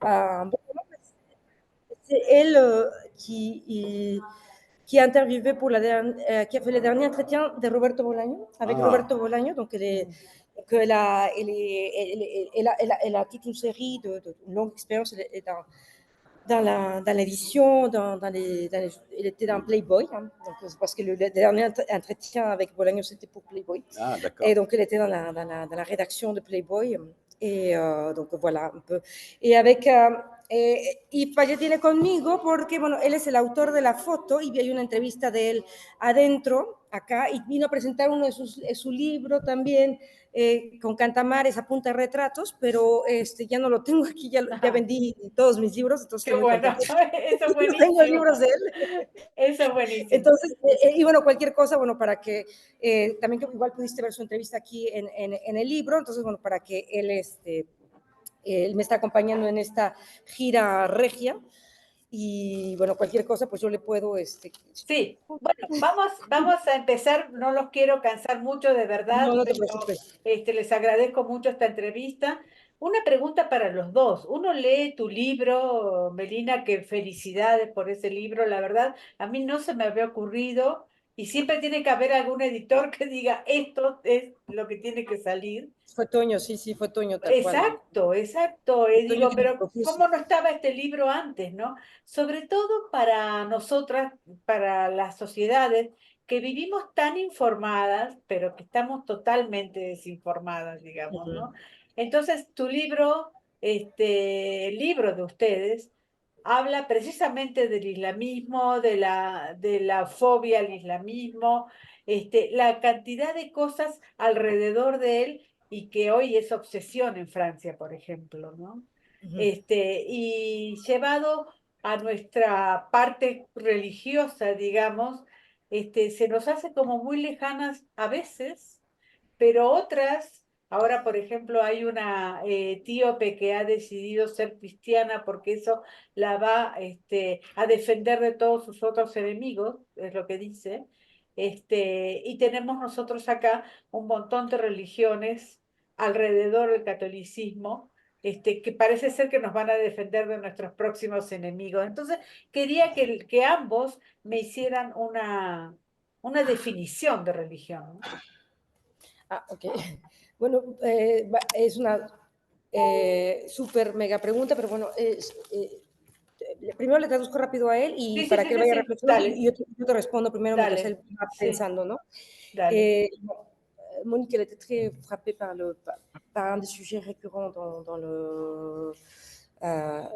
Bon, c'est elle qui a interviewé qui a fait le dernier entretien de Roberto Bolaño, avec Ah, Roberto Bolaño. Donc, donc elle a toute une série une longue expérience dans l'édition, elle était dans Playboy, hein, donc, parce que le dernier entretien avec Bolaño, c'était pour Playboy. ah, Et d'accord. donc, elle était dans la rédaction de Playboy. Et donc, voilà, un peu. Y avec, y Faye tiene conmigo porque, bueno, él es el autor de la foto y hay una entrevista de él adentro, acá, y vino a presentar uno de su libro también, con Cantamares, apunta retratos, pero ya no lo tengo aquí, ya Ajá. vendí todos mis libros, entonces Qué estoy muy bueno, contenta. eso es No tengo libros buenísimo. de él. Eso es buenísimo. Entonces, y bueno, cualquier cosa, bueno, para que también que igual pudiste ver su entrevista aquí en el libro, entonces, bueno, para que él me está acompañando en esta gira regia y bueno, cualquier cosa, pues yo le puedo, Sí, bueno, vamos a empezar, no los quiero cansar mucho de no, verdad, no te pero preocupes. les agradezco mucho esta entrevista. Una pregunta para los dos. Uno lee tu libro, Melina, que felicidades por ese libro, la verdad, a mí no se me había ocurrido y siempre tiene que haber algún editor que diga esto es lo que tiene que salir. Fue Toño, sí, sí, fue Toño, tal cual. Exacto, exacto. Fue Toño Digo, que me pero propuso. ¿cómo no estaba este libro antes, no? Sobre todo para nosotras, para las sociedades que vivimos tan informadas, pero que estamos totalmente desinformadas, digamos, ¿no? Entonces, tu libro, el libro de ustedes, habla precisamente del islamismo, de la fobia al islamismo, la cantidad de cosas alrededor de él y que hoy es obsesión en Francia, por ejemplo, ¿no? Y llevado a nuestra parte religiosa, digamos, se nos hace como muy lejanas a veces, pero otras, ahora por ejemplo hay una etíope que ha decidido ser cristiana porque eso la va a defender de todos sus otros enemigos, es lo que dice, y tenemos nosotros acá un montón de religiones alrededor del catolicismo, que parece ser que nos van a defender de nuestros próximos enemigos. Entonces, quería que ambos me hicieran una definición de religión, ¿no? Ah, ok. Bueno, es una súper mega pregunta, pero bueno, primero le traduzco rápido a él y Sí, sí, para sí, que él sí, vaya sí, reflexionando dale, yo te respondo primero mientras él dale, va sí, pensando, ¿no? dale. Bon, Monique, elle était très frappée par un des sujets récurrents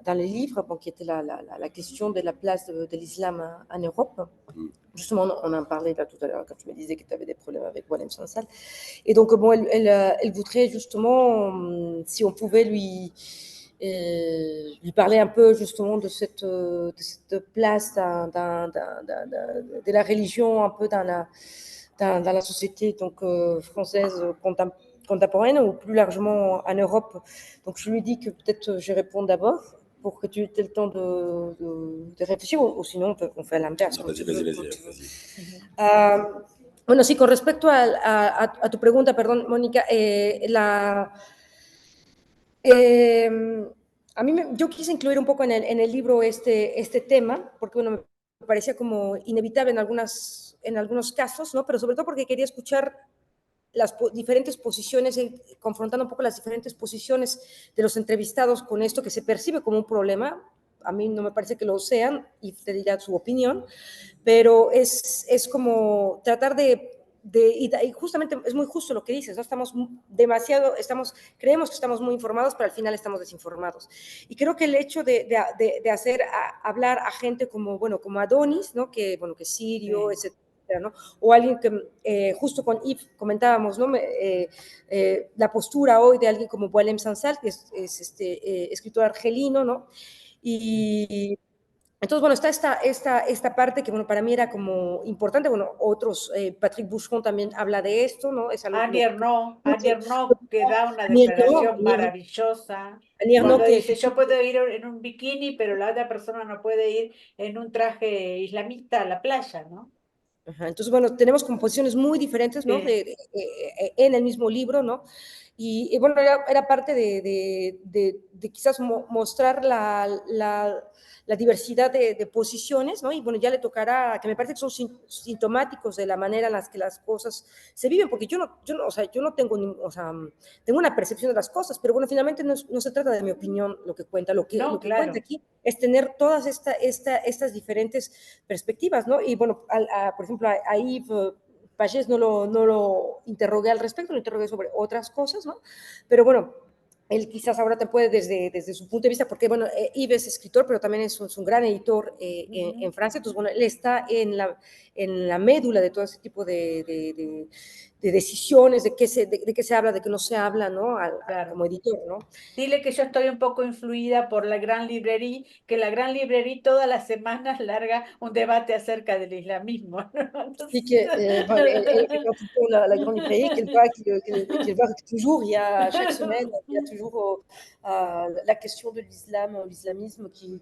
dans les livres, bon, qui était la question de la place de l'islam en Europe. Justement, on en parlait là tout à l'heure quand tu me disais que tu avais des problèmes avec Walem Sansal. Et donc, bon, elle voudrait justement, si on pouvait lui parler un peu justement de cette place de la religion un peu dans la société donc, française contemporaine ou plus largement en Europe. Donc je lui dis que peut-être je réponds d'abord pour que tu aies le temps de réfléchir ou sinon on fait à l'inverse. Non, Comme vas-y, tu vas-y, veux, vas-y, comme tu veux. vas-y. Bueno, sí, con respecto a tu pregunta, perdón, Mónica, eh, yo quise incluir un poco en el libro este tema, porque bueno, me parecía como inevitable en algunos casos, ¿no? Pero sobre todo porque quería escuchar las diferentes posiciones, confrontando un poco las diferentes posiciones de los entrevistados con esto que se percibe como un problema. A mí no me parece que lo sean, y te dirá su opinión, pero es como tratar y justamente es muy justo lo que dices, ¿no? Creemos que estamos muy informados, pero al final estamos desinformados. Y creo que el hecho de hacer hablar a gente como, bueno, como Adonis, ¿no? Bueno, que es sirio, Sí. etcétera, ¿no? O alguien que, justo con Yves comentábamos, ¿no? La postura hoy de alguien como Boalem Sansal, que es escritor argelino, ¿no? Y entonces, bueno, está esta parte que, bueno, para mí era como importante. Bueno, Patrick Boucheron también habla de esto, ¿no? Es algo Annie Ernaux que da una declaración Annie maravillosa Ernaux cuando que dice, yo puedo ir en un bikini, pero la otra persona no puede ir en un traje islamista a la playa, ¿no? ajá, entonces, bueno, tenemos composiciones muy diferentes, ¿no? Sí, En el mismo libro, ¿no? Y bueno, era parte de quizás mostrar la diversidad de posiciones, ¿no? Y bueno, ya le tocará, que me parece que son sintomáticos de la manera en la que las cosas se viven, porque o sea, yo no tengo, o sea, tengo una percepción de las cosas, pero bueno, finalmente no se trata de mi opinión lo que cuenta, No, lo que cuenta claro. aquí es tener todas estas diferentes perspectivas, ¿no? Y bueno, por ejemplo, ahí Pagés no lo interrogué al respecto, lo interrogué sobre otras cosas, ¿no? Pero bueno, él quizás ahora te puede desde su punto de vista, porque bueno, Yves es escritor, pero también es un gran editor en Francia, entonces bueno, él está en la médula de todo ese tipo de decisiones, de qué se habla, de qué no se habla, ¿no? Claro. Como editor, ¿no? Dile que yo estoy un poco influida por la Gran Librería, que la Gran Librería todas las semanas larga un debate acerca del islamismo, ¿no? Et Entonces... que, elle regarde tout le temps la grande librairie, qu'elle voit que toujours, chaque semaine, il y a toujours la question de l'islamisme qui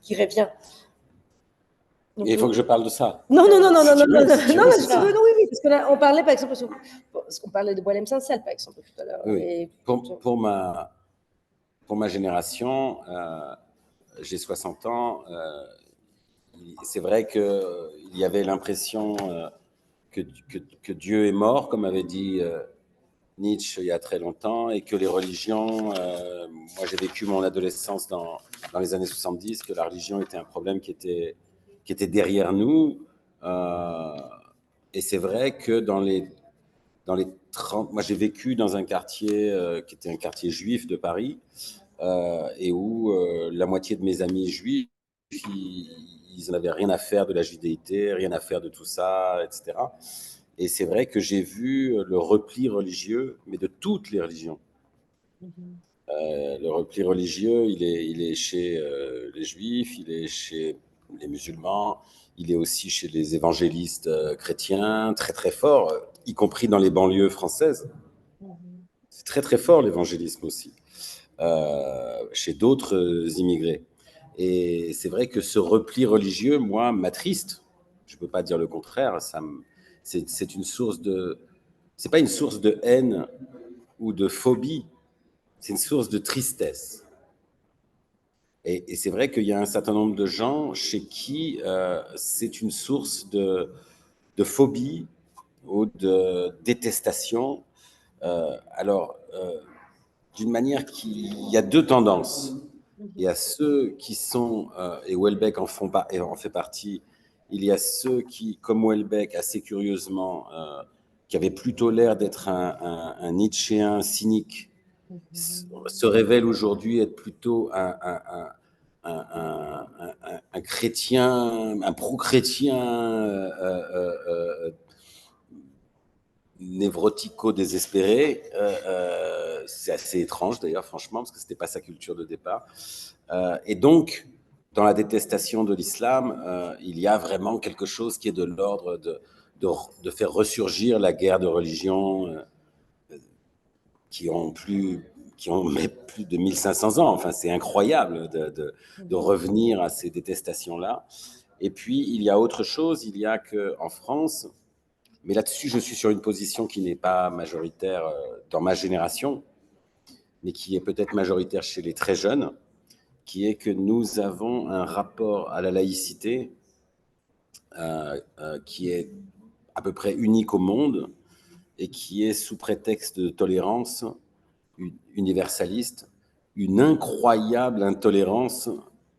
revient. Et Donc, il faut que je parle de ça. non, non, non, non, Si non, non, tu non, veux, non, si tu non, veux, non, si si tu tu veux, veux. non, oui, oui, parce qu'on parlait par exemple, parce qu'on parlait de Boilem Sansal, par exemple, tout à l'heure. Oui. Et, Pour ma génération, j'ai 60 ans. C'est vrai qu'il y avait l'impression que Dieu est mort, comme avait dit Nietzsche il y a très longtemps, et que les religions, moi j'ai vécu mon adolescence dans les années 70, que la religion était un problème qui était derrière nous. Et c'est vrai que dans les 30, moi j'ai vécu dans un quartier qui était un quartier juif de Paris, et où la moitié de mes amis juifs, ils n'avaient rien à faire de la judéité, rien à faire de tout ça, etc. Et c'est vrai que j'ai vu le repli religieux, mais de toutes les religions. Le repli religieux, il est chez les juifs, il est chez les musulmans, il est aussi chez les évangélistes chrétiens, très très fort, y compris dans les banlieues françaises. C'est très très fort l'évangélisme aussi, chez d'autres immigrés. Et c'est vrai que ce repli religieux, moi, m'attriste. Je ne peux pas dire le contraire. C'est une source de... C'est pas une source de haine ou de phobie, c'est une source de tristesse. Et c'est vrai qu'il y a un certain nombre de gens chez qui c'est une source de phobie ou de détestation. D'une manière il y a deux tendances. Il y a ceux qui sont, et Houellebecq en fait partie, il y a ceux qui, comme Houellebecq, assez curieusement, qui avaient plutôt l'air d'être un Nietzschéen cynique, se révèlent aujourd'hui être plutôt un chrétien, un pro-chrétien névrotico-désespéré. C'est assez étrange d'ailleurs, franchement, parce que ce n'était pas sa culture de départ. Et donc, dans la détestation de l'islam, il y a vraiment quelque chose qui est de l'ordre de faire ressurgir la guerre de religion qui ont plus de 1500 ans. Enfin, c'est incroyable de revenir à ces détestations-là. Et puis, il y a autre chose, il y a qu'en France, mais là-dessus, je suis sur une position qui n'est pas majoritaire dans ma génération, mais qui est peut-être majoritaire chez les très jeunes, qui est que nous avons un rapport à la laïcité qui est à peu près unique au monde et qui est, sous prétexte de tolérance universaliste, une incroyable intolérance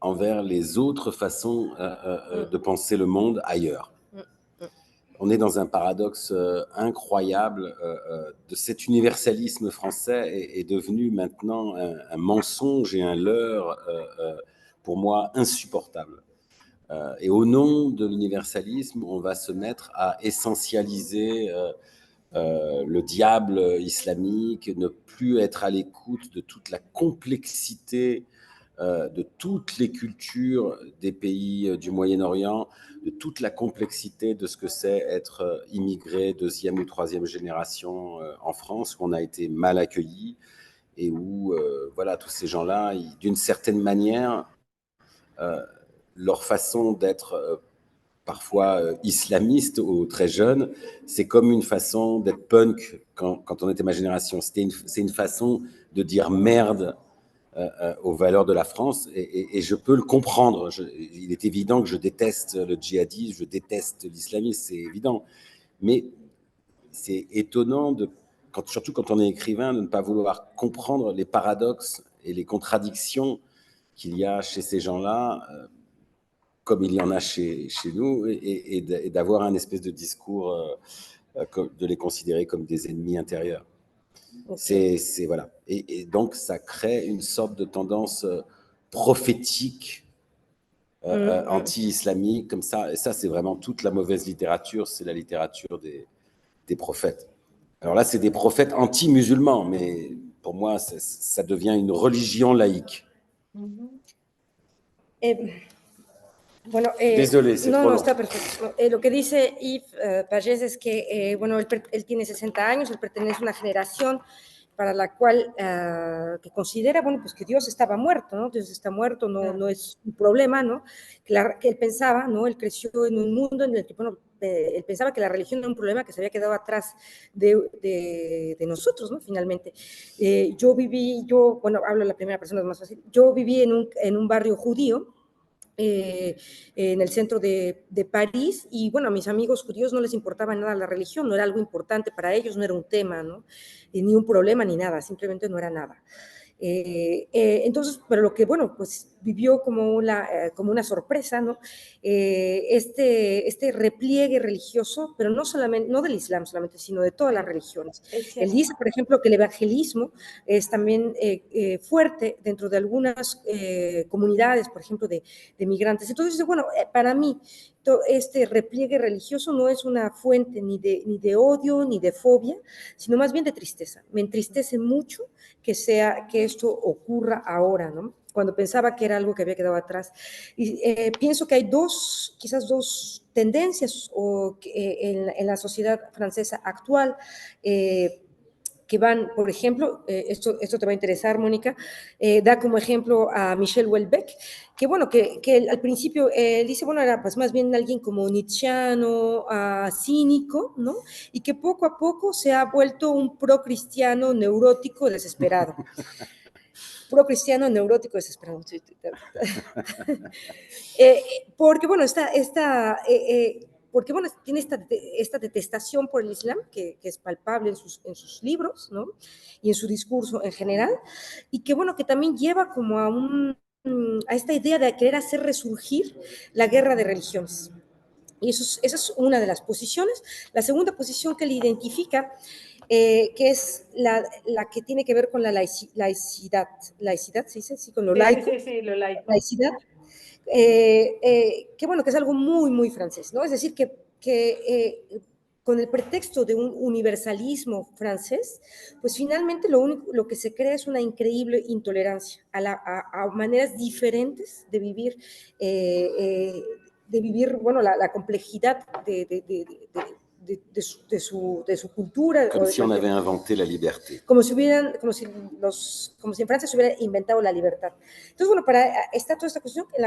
envers les autres façons de penser le monde ailleurs. On est dans un paradoxe incroyable de cet universalisme français est devenu maintenant un mensonge et un leurre pour moi insupportable. Et au nom de l'universalisme, on va se mettre à essentialiser le diable islamique, ne plus être à l'écoute de toute la complexité de toutes les cultures des pays du Moyen-Orient, de toute la complexité de ce que c'est être immigré deuxième ou troisième génération en France, où on a été mal accueillis et où, voilà, tous ces gens-là, d'une certaine manière, leur façon d'être parfois islamiste ou très jeune, c'est comme une façon d'être punk quand on était ma génération. C'est une façon de dire merde aux valeurs de la France, et je peux le comprendre. Il est évident que je déteste le djihadisme, je déteste l'islamisme, c'est évident. Mais c'est étonnant, surtout quand on est écrivain, de ne pas vouloir comprendre les paradoxes et les contradictions qu'il y a chez ces gens-là, comme il y en a chez nous, et d'avoir un espèce de discours, de les considérer comme des ennemis intérieurs. Okay. Voilà. Et donc, ça crée une sorte de tendance prophétique, anti-islamique, comme ça. Et ça, c'est vraiment toute la mauvaise littérature, c'est la littérature des prophètes. Alors là, c'est des prophètes anti-musulmans, mais pour moi, ça devient une religion laïque. Bueno, Désolé, c'est trop long. Está perfecto. Lo que dice Yves Pagès es que, bueno, él tiene 60 años, él pertenece a una generación para la cual, que considera, bueno, pues que Dios estaba muerto, ¿no? Dios está muerto, no es un problema, ¿no? Que él pensaba, ¿no? Él creció en un mundo en el que, bueno, él pensaba que la religión era un problema que se había quedado atrás de nosotros, ¿no? Finalmente. Bueno, hablo la primera persona, es más fácil. Yo viví en un barrio judío, en el centro de París, y bueno, a mis amigos judíos no les importaba nada la religión, no era algo importante para ellos, no era un tema, ¿no? Ni un problema ni nada, simplemente no era nada. Entonces, pero lo que, bueno, pues vivió como una sorpresa, ¿no? Este repliegue religioso, pero no solamente, no del Islam solamente, sino de todas las religiones. Él dice, por ejemplo, que el evangelismo es también fuerte dentro de algunas comunidades, por ejemplo, de migrantes. Entonces, bueno, para mí, este repliegue religioso no es una fuente ni de odio ni de fobia, sino más bien de tristeza. Me entristece mucho que esto ocurra ahora, ¿no? Cuando pensaba que era algo que había quedado atrás. Y pienso que hay quizás dos tendencias en la sociedad francesa actual, que van, por ejemplo, esto te va a interesar, Mónica, da como ejemplo a Michel Houellebecq, que bueno, que al principio dice, bueno, era pues más bien alguien como nietzscheano, cínico, ¿no? Y que poco a poco se ha vuelto un pro-cristiano neurótico desesperado. Pro-cristiano neurótico desesperado. Porque, bueno, porque, bueno, tiene esta detestación por el Islam, que es palpable en sus libros, ¿no? Y en su discurso en general, y que, bueno, que también lleva como a esta idea de querer hacer resurgir la guerra de religiones. Y esa es una de las posiciones. La segunda posición que le identifica, que es la que tiene que ver con la laicidad. ¿Laicidad se dice? Sí, con lo laico. Sí, lo laico. Laicidad. Que bueno, que es algo muy, muy francés, ¿no? Es decir, que con el pretexto de un universalismo francés, pues finalmente lo que se crea es una increíble intolerancia a maneras diferentes de vivir, bueno, la complejidad de su cultura. Como si on avait inventé la liberté. Como si en Francia se hubiera inventado la libertad. Entonces, bueno, está toda esta cuestión en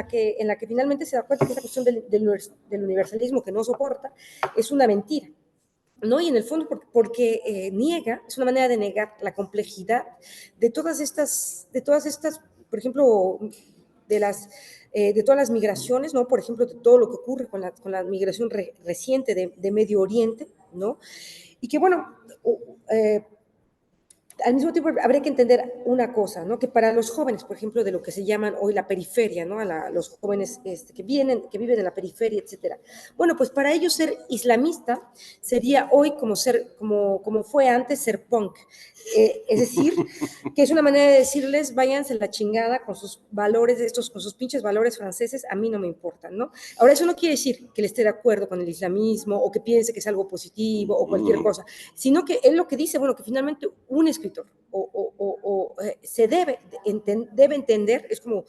la que finalmente se da cuenta que esta cuestión del universalismo que no soporta es una mentira, ¿no? Y en el fondo porque niega, es una manera de negar la complejidad de todas estas, por ejemplo, de todas las migraciones, ¿no? Por ejemplo, de todo lo que ocurre con la migración reciente de Medio Oriente, ¿no? Y que, bueno, al mismo tiempo habría que entender una cosa, ¿no? Que para los jóvenes, por ejemplo, de lo que se llaman hoy la periferia, ¿no? Los jóvenes que viven en la periferia, etcétera. Bueno, pues para ellos ser islamista sería hoy como fue antes ser punk. Es decir, que es una manera de decirles, váyanse la chingada con sus valores, con sus pinches valores franceses, a mí no me importan, ¿no? Ahora, eso no quiere decir que él esté de acuerdo con el islamismo o que piense que es algo positivo o cualquier cosa, sino que él lo que dice, bueno, que finalmente un escritor se debe entender, es como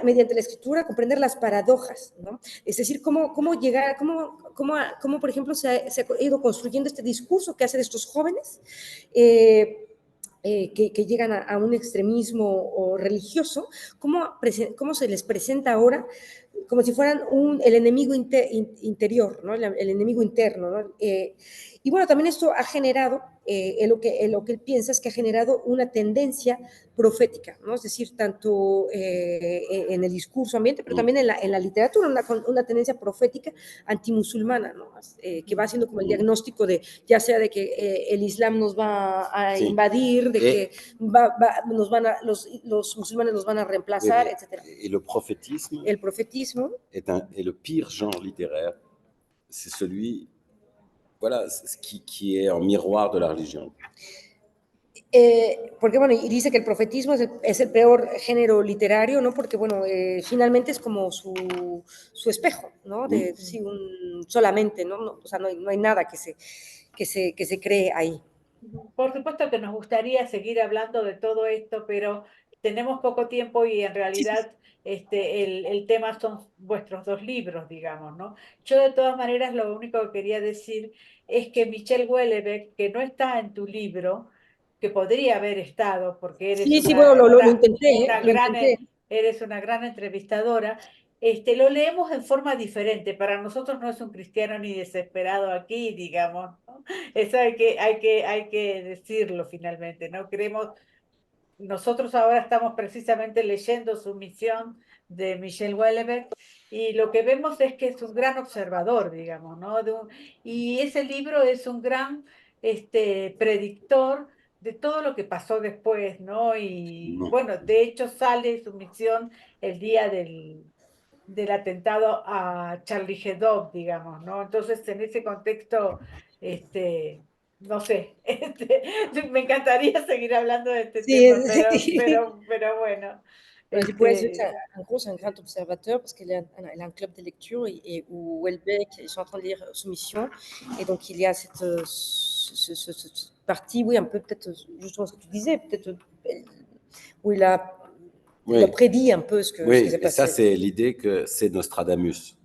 mediante la escritura comprender las paradojas, ¿no? Es decir, cómo llegar, cómo por ejemplo se ha ido construyendo este discurso que hace de estos jóvenes que llegan a un extremismo religioso, cómo se les presenta ahora como si fueran el enemigo interior, ¿no? El enemigo interno, ¿no? Y bueno, también esto ha generado, lo que él piensa es que ha generado una tendencia profética, ¿no? Es decir, tanto en el discurso ambiente, pero también en la literatura, una tendencia profética antimusulmana, ¿no? Que va haciendo como el diagnóstico de, ya sea de que el Islam nos va a invadir, de que los musulmanes nos van a reemplazar, etc. Et le prophétisme El profetismo est le pire genre littéraire. C'est celui, voilà, qui est en miroir de la religion. Porque, bueno, y dice que el profetismo es el peor género literario, ¿no? Porque, bueno, finalmente es como su espejo, ¿no? De, sí, solamente, ¿no? O sea, no hay nada que se cree ahí. Por supuesto que nos gustaría seguir hablando de todo esto, pero tenemos poco tiempo y en realidad el tema son vuestros dos libros, digamos, ¿no? Yo de todas maneras lo único que quería decir es que Michel Houellebecq, que no está en tu libro, que podría haber estado, porque eres Sí, bueno, lo intenté, una lo gran, intenté. eres una gran entrevistadora. Lo leemos en forma diferente. Para nosotros no es un cristiano ni desesperado aquí, digamos, ¿no? Eso hay que decirlo finalmente, ¿no? Nosotros ahora estamos precisamente leyendo su misión de Michel Houellebecq y lo que vemos es que es un gran observador, digamos, ¿no? Y ese libro es un gran predictor de todo lo que pasó después, ¿no? Y bueno, de hecho sale su misión el día del atentado a Charlie Hebdo, digamos, ¿no? Entonces, en ese contexto, no sé, me encantaría seguir hablando de este Sí, tema, sí. pero bueno. Voilà, du coup, ouais, en gros, c'est un grand observateur parce elle a un club de lecture où Welbeck, ils sont en train de lire Soumission. Et donc, il y a cette partie, oui, un peu peut-être, justement ce que tu disais, peut-être où il a prédit un peu ce qui s'est et ça, passé. c'est l'idée que c'est Nostradamus.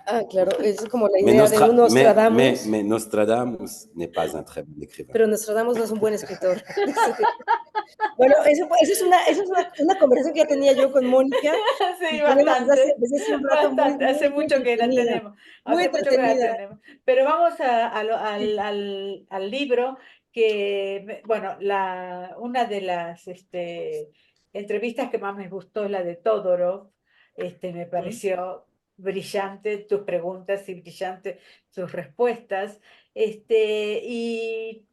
Ah, claro, es como la idea de un Nostradamus. Mais Nostradamus n'est pas un très bon écrivain. Pero Nostradamus no es un buen escritor. Bueno, esa es una conversación que ya tenía yo con Mónica. Sí, Y tenemos bastante, desde hace un rato bastante. Hace muy mucho que la entretenida. tenemos. Muy Hace mucho que la entretenida. tenemos. Pero vamos Sí. al libro que, bueno, una de las entrevistas que más me gustó es la de Todorov. Me pareció brillante tus preguntas y brillante sus respuestas. Y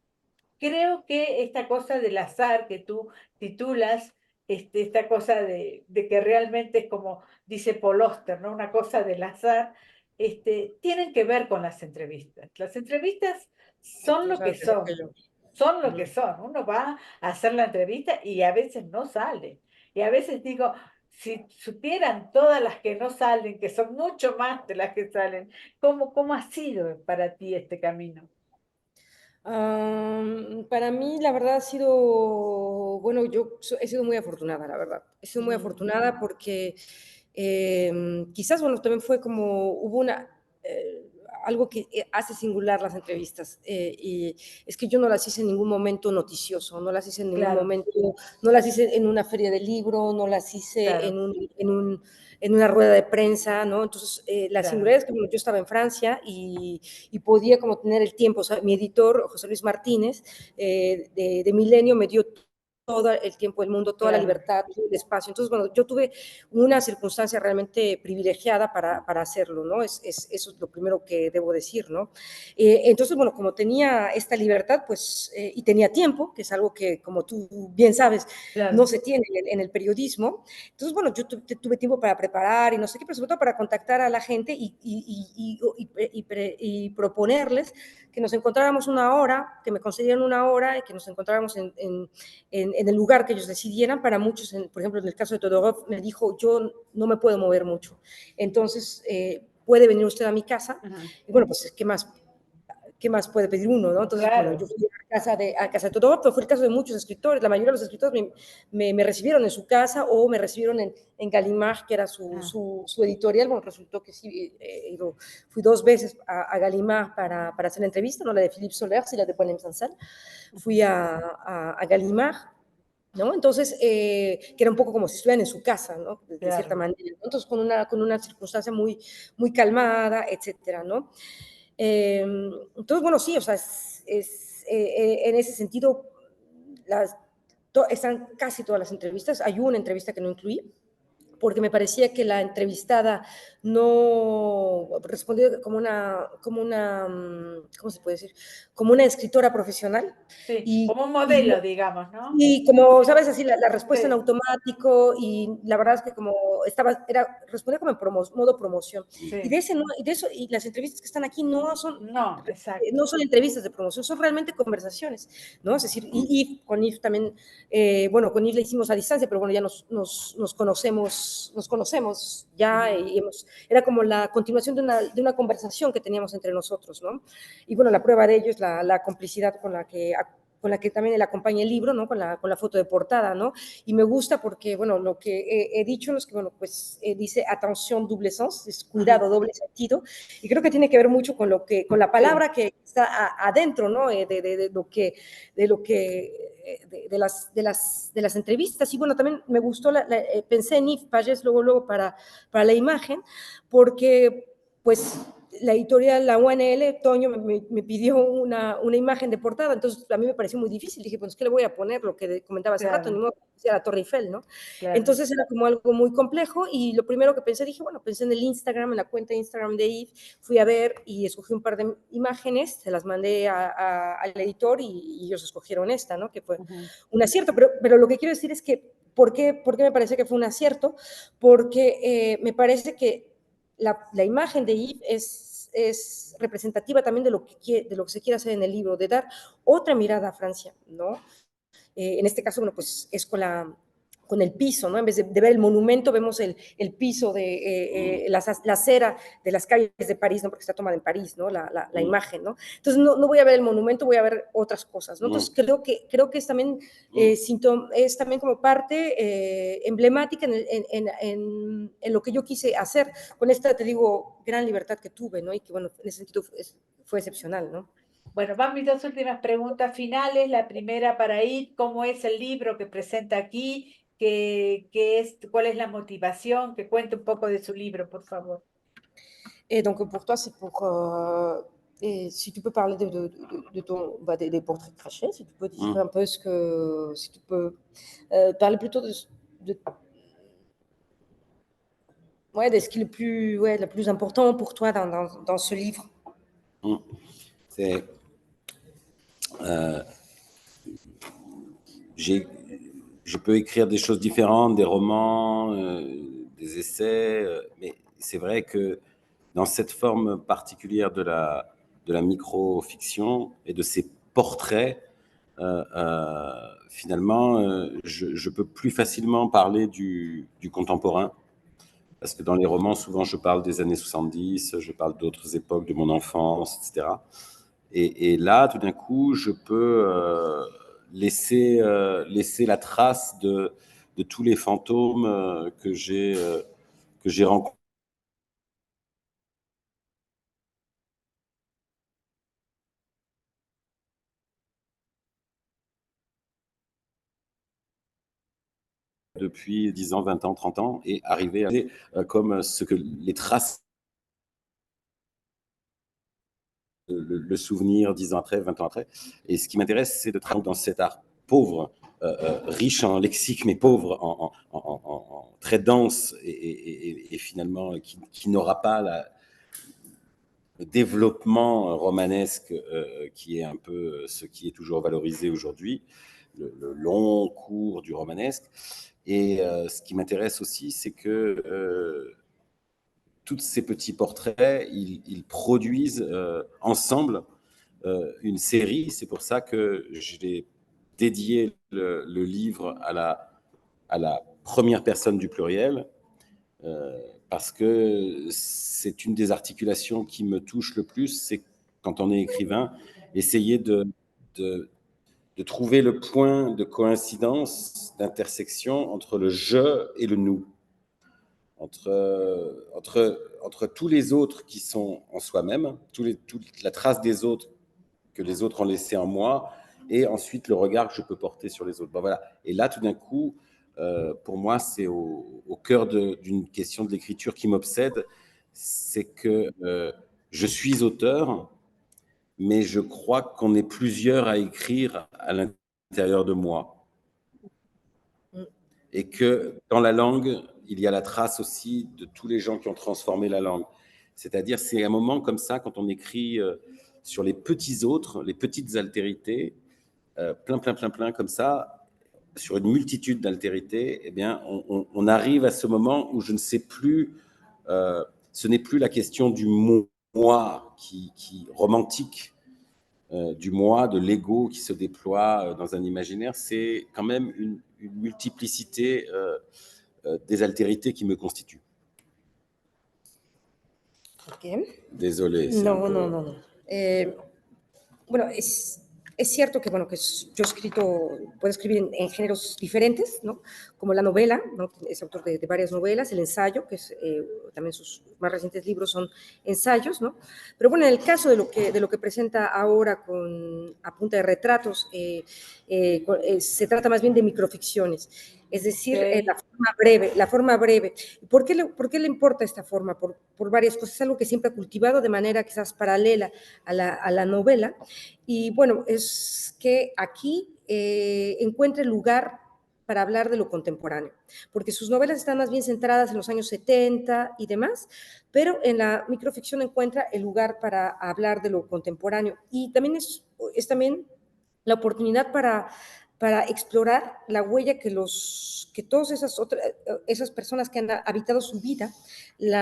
creo que esta cosa del azar que tú titulas, esta cosa de que realmente es como dice Paul Auster, ¿no? Una cosa del azar, tienen que ver con las entrevistas. Las entrevistas son Tú lo que sabes mejor que son, yo. son lo que son. Uno va a hacer la entrevista y a veces no sale. Y a veces digo, si supieran todas las que no salen, que son mucho más de las que salen, ¿cómo ha sido para ti este camino? Para mí, la verdad, ha sido, bueno, he sido muy afortunada, la verdad. He sido muy afortunada porque quizás, bueno, también fue como, hubo algo que hace singular las entrevistas. Y es que yo no las hice en ningún momento noticioso, no las hice en ningún Claro, momento, no las hice en una feria de libro, no las hice claro, en una rueda de prensa, ¿no? Entonces, la claro. singularidad es que bueno, yo estaba en Francia y podía como tener el tiempo. O sea, mi editor, José Luis Martínez, de Milenio, me dio todo el tiempo del mundo, toda la Claro. libertad, todo el espacio. Entonces, bueno, yo tuve una circunstancia realmente privilegiada para hacerlo, ¿no? Eso es lo primero que debo decir, ¿no? Entonces, bueno, como tenía esta libertad, pues, y tenía tiempo, que es algo que, como tú bien sabes, no Claro. se tiene en el periodismo. Entonces, bueno, yo tuve tiempo para preparar y no sé qué, pero sobre todo para contactar a la gente y proponerles que nos encontráramos una hora, que me concedieran una hora y que nos encontráramos en el lugar que ellos decidieran. Para muchos, por ejemplo, en el caso de Todorov, me dijo, yo no me puedo mover mucho, entonces puede venir usted a mi casa. Ajá. Y bueno, pues, ¿qué más puede pedir uno, no? Entonces, bueno, Claro. yo fui a casa de Todorov, pero fue el caso de muchos escritores. La mayoría de los escritores me recibieron en su casa o me recibieron en Gallimard, que era su editorial. Bueno, resultó que sí, fui 2 veces a Gallimard para hacer la entrevista, no la de Philippe Sollers y la de Paul Sansal. Fui a Gallimard ¿no? Entonces, que era un poco como si estuvieran en su casa, ¿no? De cierta Claro. manera, ¿no? Entonces, con una circunstancia muy, muy calmada, etcétera, ¿no? Entonces, bueno, sí, o sea, en ese sentido, las, están casi todas las entrevistas. Hay una entrevista que no incluí, porque me parecía que la entrevistada no respondió ¿cómo se puede decir? Como una escritora profesional. Sí, Y, como un y modelo, digamos, ¿no? y como, ¿sabes? Así la respuesta en Sí, automático, y la verdad es que como respondía como en modo promoción. Y sí. de ese no, y de eso, y las entrevistas que están aquí No, exacto. no son entrevistas de promoción, son realmente conversaciones, ¿no? Es decir, Mm. y con Yves también, bueno, con Yves la hicimos a distancia, pero bueno, ya nos conocemos ya, Ujú. y era como la continuación de una conversación que teníamos entre nosotros, ¿no? Y bueno, la prueba de ello es la complicidad con la que también él acompaña el libro, ¿no? Con la foto de portada, ¿no? Y me gusta porque, bueno, lo que he dicho es que, bueno, pues dice atención double sens, es Ajá. cuidado doble sentido, y creo que tiene que ver mucho con la Sí, palabra que está adentro, ¿no? De lo que de las entrevistas. Y bueno, también me gustó, pensé en Yves Pagés luego para la imagen, porque pues la editorial, la UNL, Toño, me pidió una imagen de portada, entonces a mí me pareció muy difícil. Dije, pues, ¿qué le voy a poner? Lo que comentaba hace rato, ni claro, modo que sea la Torre Eiffel, ¿no? claro. Entonces era como algo muy complejo, y lo primero que pensé, dije, bueno, pensé en el Instagram, en la cuenta de Instagram de Yves, fui a ver y escogí un par de imágenes, se las mandé al editor, y ellos escogieron esta, ¿no? Que fue Ujú. un acierto, pero lo que quiero decir es que, ¿por qué me parece que fue un acierto? Porque me parece que la imagen de Yves es representativa también de lo que se quiere hacer en el libro, de dar otra mirada a Francia, ¿no? En este caso, bueno, pues es con el piso, ¿no? En vez de ver el monumento, vemos el piso de Mm. la acera de las calles de París, ¿no? Porque está tomada en París, ¿no? La Mm. imagen, ¿no? Entonces, no voy a ver el monumento, voy a ver otras cosas, ¿no? Mm. Entonces, creo que Mm. es también como parte emblemática en lo que yo quise hacer con esta, te digo, gran libertad que tuve, ¿no? Y que, bueno, en ese sentido fue excepcional, ¿no? Bueno, van mis dos últimas preguntas finales. La primera para ir, ¿cómo es el libro que presenta aquí? ¿Cuál es la motivación? Que cuente un poco de su libro, por favor. Et donc pour toi, c'est pour... et si tu peux parler des portraits crachés, si tu peux dire Mm. un peu si tu peux parler plutôt de, ouais, de ce qui est le plus important pour toi dans ce livre. Mm. C'est, euh, j'ai, je peux écrire des choses différentes, des romans, des essais, mais c'est vrai que dans cette forme particulière de la micro-fiction et de ces portraits, finalement, je peux plus facilement parler du contemporain, parce que dans les romans, souvent, je parle des années 70, je parle d'autres époques de mon enfance, etc. Et là, tout d'un coup, je peux laisser la trace de tous les fantômes que j'ai rencontrés depuis 10 ans, 20 ans, 30 ans, et arriver à comme ce que les traces, le souvenir 10 ans après, 20 ans après. Et ce qui m'intéresse, c'est de travailler dans cet art pauvre, riche en lexique, mais pauvre très dense, et finalement qui n'aura pas le développement romanesque qui est un peu ce qui est toujours valorisé aujourd'hui, le long cours du romanesque. Et ce qui m'intéresse aussi, c'est que tous ces petits portraits, ils produisent ensemble une série. C'est pour ça que j'ai dédié le livre à la première personne du pluriel, parce que c'est une des articulations qui me touche le plus, c'est quand on est écrivain, essayer de, de trouver le point de coïncidence, d'intersection entre le je et le nous, entre tous les autres qui sont en soi-même, toute la trace des autres que les autres ont laissé en moi, et ensuite le regard que je peux porter sur les autres. Ben voilà. Et là, tout d'un coup, pour moi, c'est au cœur d'une question de l'écriture qui m'obsède, c'est que je suis auteur, mais je crois qu'on est plusieurs à écrire à l'intérieur de moi. Et que dans la langue, il y a la trace aussi de tous les gens qui ont transformé la langue. C'est-à-dire, c'est un moment comme ça, quand on écrit sur les petits autres, les petites altérités, plein, comme ça, sur une multitude d'altérités, eh bien, on arrive à ce moment où je ne sais plus, ce n'est plus la question du moi qui romantique, du moi, de l'ego qui se déploie dans un imaginaire, c'est quand même une multiplicité des altérités qui me constituent. Ok. Désolé. No, no, no, no. Bueno, es cierto que, bueno, yo he escrito, puedo escribir en géneros diferentes, ¿no? Como la novela, ¿no? Es autor de varias novelas, el ensayo, que es, también sus más recientes libros son ensayos, ¿no? Pero bueno, en el caso de lo que presenta ahora a punta de retratos, se trata más bien de microficciones, es decir, Okay. la forma breve. ¿Por qué le importa esta forma? Por varias cosas. Es algo que siempre ha cultivado de manera quizás paralela a la novela. Y bueno, es que aquí encuentre lugar para hablar de lo contemporáneo, porque sus novelas están más bien centradas en los años 70 y demás, pero en la microficción encuentra el lugar para hablar de lo contemporáneo. Y también es también la oportunidad para explorar la huella que todas esas personas que han habitado su vida le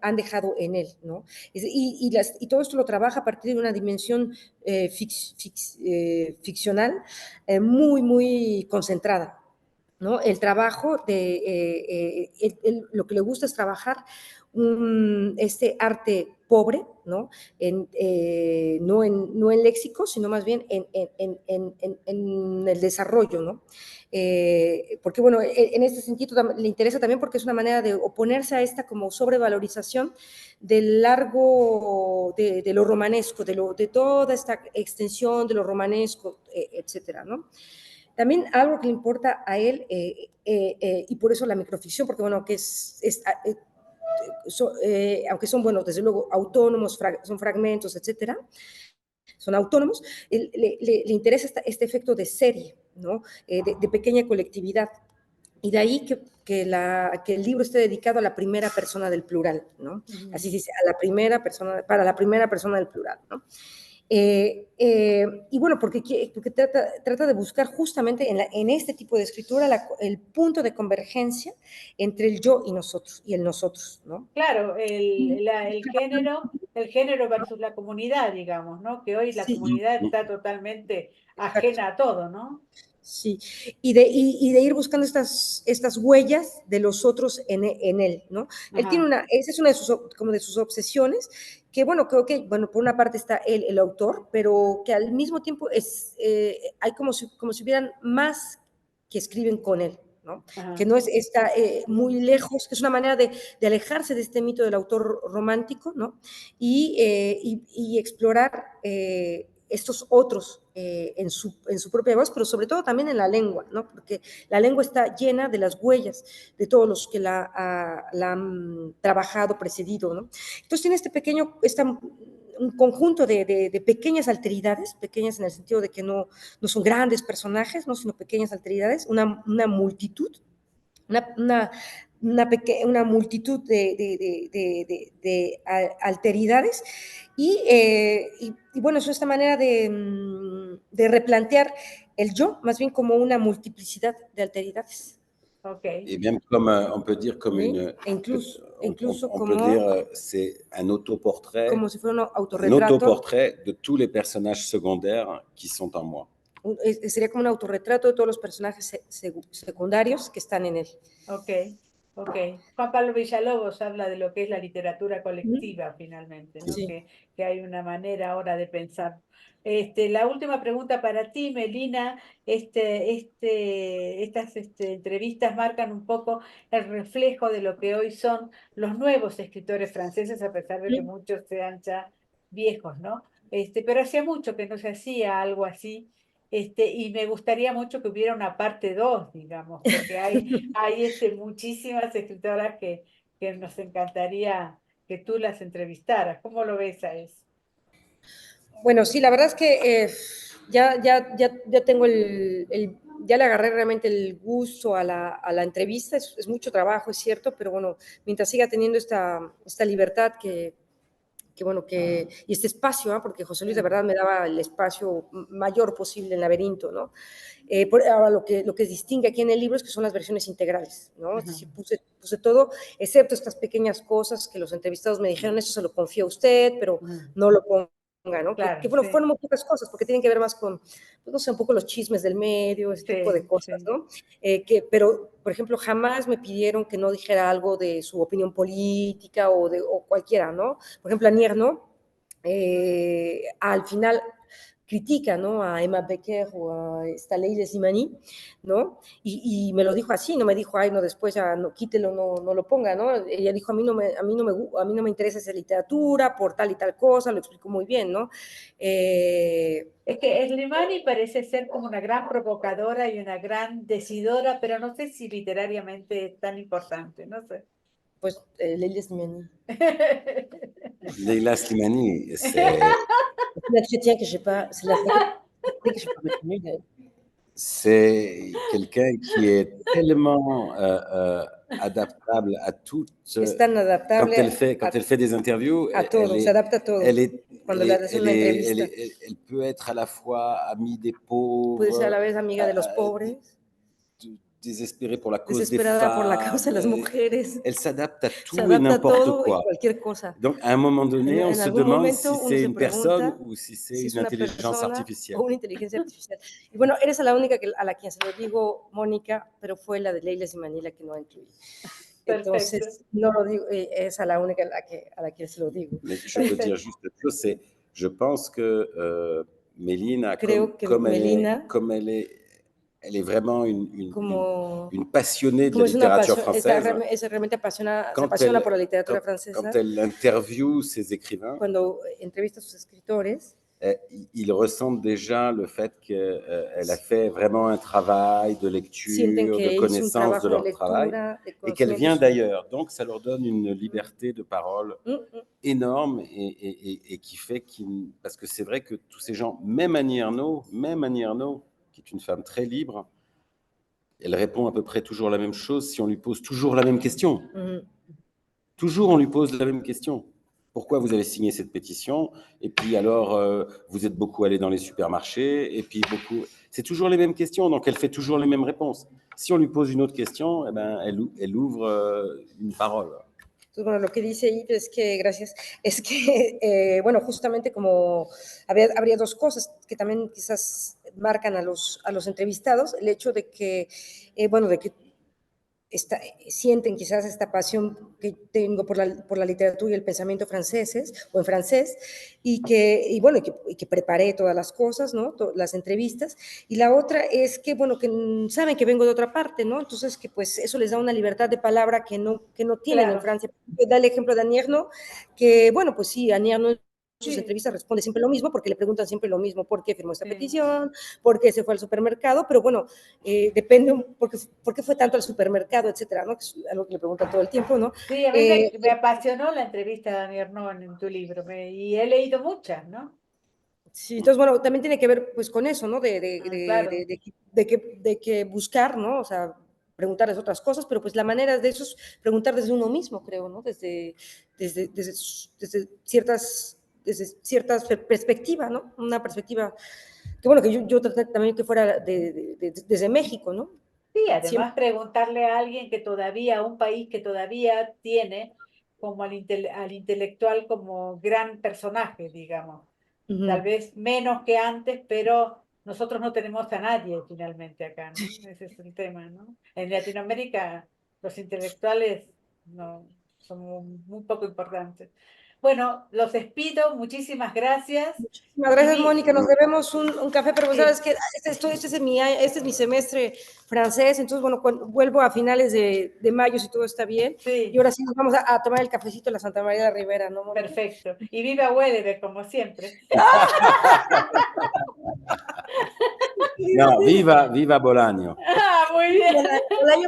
han dejado en él, ¿no? Y todo esto lo trabaja a partir de una dimensión ficcional muy, muy concentrada, ¿no? El trabajo lo que le gusta es trabajar este arte pobre, ¿no? No en léxico, sino más bien en el desarrollo, ¿no? Porque, bueno, en este sentido le interesa también porque es una manera de oponerse a esta como sobrevalorización del largo, de lo romanesco, de toda esta extensión de lo romanesco, etcétera, ¿no? También algo que le importa a él, y por eso la microficción, porque bueno, que aunque son, bueno, desde luego autónomos, son fragmentos, etcétera, son autónomos, le interesa este efecto de serie, ¿no? De pequeña colectividad. Y de ahí que el libro esté dedicado a la primera persona del plural, ¿no? Así dice, para la primera persona del plural, ¿no? Y bueno, porque trata de buscar justamente en este tipo de escritura el punto de convergencia entre el yo y nosotros, y el nosotros, ¿no? Claro, el género versus la comunidad, digamos, ¿no? Que hoy la Sí, comunidad está totalmente exacto. ajena a todo, ¿no? Sí, y de ir buscando estas huellas de los otros en él, ¿no? Él tiene Ajá. esa es una de sus obsesiones, que bueno, creo que, bueno, por una parte está él, el autor, pero que al mismo tiempo hay como si hubieran más que escriben con él, ¿no? Ajá. Que no está muy lejos, que es una manera de alejarse de este mito del autor romántico, ¿no? Y explorar estos otros en su propia voz, pero sobre todo también en la lengua, ¿no? Porque la lengua está llena de las huellas de todos los que la han trabajado, precedido, ¿no? Entonces tiene un conjunto de pequeñas alteridades, pequeñas en el sentido de que no son grandes personajes, ¿no? Sino pequeñas alteridades, una multitud, una multitud de alteridades y bueno, es esta manera de replantear el yo, más bien como una multiplicidad de alteridades. Okay. Et même comme, on peut dire comme ¿Sí? une, Incluso on peut dire, c'est un autoportrait, como si fuera un autorretrato. de tous les personnages secondaires qui sont en moi. Sería como un autorretrato de todos los personajes secundarios que están en él. Okay, okay. Juan Pablo Villalobos habla de lo que es la literatura colectiva, finalmente, ¿no? Sí. Que hay una manera ahora de pensar. La última pregunta para ti, Melina. Estas entrevistas marcan un poco el reflejo de lo que hoy son los nuevos escritores franceses, a pesar de que muchos sean ya viejos, ¿no? Pero hacía mucho que no se hacía algo así. y me gustaría mucho que hubiera una parte 2, digamos, porque hay muchísimas escritoras que nos encantaría que tú las entrevistaras. ¿Cómo lo ves a eso? Bueno, sí, la verdad es que ya tengo ya le agarré realmente el gusto a la entrevista, es mucho trabajo, es cierto, pero bueno, mientras siga teniendo esta libertad y este espacio, ¿no? Porque José Luis de verdad me daba el espacio mayor posible en Laberinto, ¿no? Ahora lo que distingue aquí en el libro es que son las versiones integrales, ¿no? Es decir, puse todo, excepto estas pequeñas cosas que los entrevistados me dijeron, eso se lo confío a usted, pero no lo ponga, ¿no? Claro, que fueron, sí. fueron muy pocas cosas, porque tienen que ver más con, pues, no sé, un poco los chismes del medio, ese tipo de cosas, sí. ¿no? Pero, por ejemplo, jamás me pidieron que no dijera algo de su opinión política o cualquiera, ¿no? Por ejemplo, Anier, ¿no? Al final critica, ¿no? A Emma Becker o a esta Leila Slimani, ¿no? Y me lo dijo así, no me dijo, ay, no, después ya no, quítelo, no lo ponga, ¿no? Ella dijo, a mí no me interesa esa literatura por tal y tal cosa, lo explicó muy bien, ¿no? Es que Slimani parece ser como una gran provocadora y una gran decidora, pero no sé si literariamente es tan importante, no sé. Pues Leila Slimani. Leila Slimani, C'est la chrétienne que je sais pas, c'est la que je sais pas retenue. c'est quelqu'un qui est tellement adaptable à toutes. Es tan adaptable Quand elle fait des interviews, a todo, se adapta a todo. Cuando le haces una entrevista, elle peut être à la fois amie des puede ser a pauvres, la vez amiga de los pobres, désespérée pour la cause des desesperada por la causa femmes. de las mujeres, Elle s'adapte à se tout et adapta a n'importe todo y quoi. cualquier cosa. Donc, à un moment donné, on En se algún demande si momento uno c'est se une personne pregunta ou si c'est si es une una intelligence persona artificielle. o una inteligencia artificial. Y bueno, eres la única a la quien se lo digo, Mónica, pero fue la de Leila Slimani la que no incluí. Perfecto. Entonces, no lo digo, es a la única a la que se lo digo. Mais je peux dire juste une chose, c'est, je pense que Méline, Creo que Melina, elle est vraiment como une passionnée de la es una littérature pasión, française. realmente se apasiona por la literatura Quand francesa, elle interviewe ses écrivains, cuando entrevista a sus escritores, ils ressentent déjà le fait qu'elle a fait vraiment un travail de sienten lecture, de que hizo un connaissance de trabajo de leur travail, lectura, de et qu'elle conocimiento. vient d'ailleurs. Donc, ça leur donne une liberté de parole énorme et qui fait parce que c'est vrai que tous ces gens, même Annie Ernaux, qui est une femme très libre, elle répond à peu près toujours la même chose si on lui pose toujours la même question. Toujours on lui pose la même question. Pourquoi vous avez signé cette pétition? Et puis alors, vous êtes beaucoup allé dans les supermarchés, et puis beaucoup... C'est toujours les mêmes questions, donc elle fait toujours les mêmes réponses. Si on lui pose une autre question, eh ben, elle ouvre une parole. Entonces, bueno, lo que dice ahí es que, gracias, es que, bueno, justamente como habría dos cosas que también quizás marcan a los entrevistados, el hecho de que, bueno, de que sienten quizás esta pasión que tengo por la literatura y el pensamiento franceses, o en francés, bueno, y que preparé todas las cosas, ¿no? Las entrevistas. Y la otra es que, bueno, que saben que vengo de otra parte, ¿no? Entonces, que pues eso les da una libertad de palabra que no tienen en Francia. Da el ejemplo de Anier, ¿no? Que, bueno, pues sí, Anier no sus entrevistas responde siempre lo mismo, porque le preguntan siempre lo mismo, ¿por qué firmó esta petición? ¿Por qué se fue al supermercado? Pero bueno, depende, ¿por qué fue tanto al supermercado, etcétera, ¿no? Que es algo que le preguntan todo el tiempo, ¿no? Sí, a mí me apasionó la entrevista de Dani Arnaud en tu libro, y he leído muchas, ¿no? Sí, entonces, bueno, también tiene que ver pues con eso, ¿no? Claro. De que buscar, ¿no? O sea, preguntarles otras cosas, pero pues la manera de eso es preguntar desde uno mismo, creo, ¿no? Desde ciertas perspectivas, ¿no? Una perspectiva que, bueno, que yo traté también que fuera desde México, ¿no? Sí, además Siempre. preguntarle a alguien que todavía, a un país que todavía tiene como al intelectual como gran personaje, digamos. Tal vez menos que antes, pero nosotros no tenemos a nadie finalmente acá, ¿no? Ese es el tema, ¿no? En Latinoamérica los intelectuales no son muy poco importantes. Bueno, los despido, muchísimas gracias. Muchísimas gracias, Mónica. Nos debemos un café, pero Sí. sabes que este es mi semestre francés, entonces, bueno, vuelvo a finales de mayo, si todo está bien. Sí. Y ahora sí nos vamos a tomar el cafecito en la Santa María de la Ribera, ¿no, Mónica? Perfecto. Y viva Hueleve, como siempre. No, viva Bolaño. Ah, muy bien. Bolaño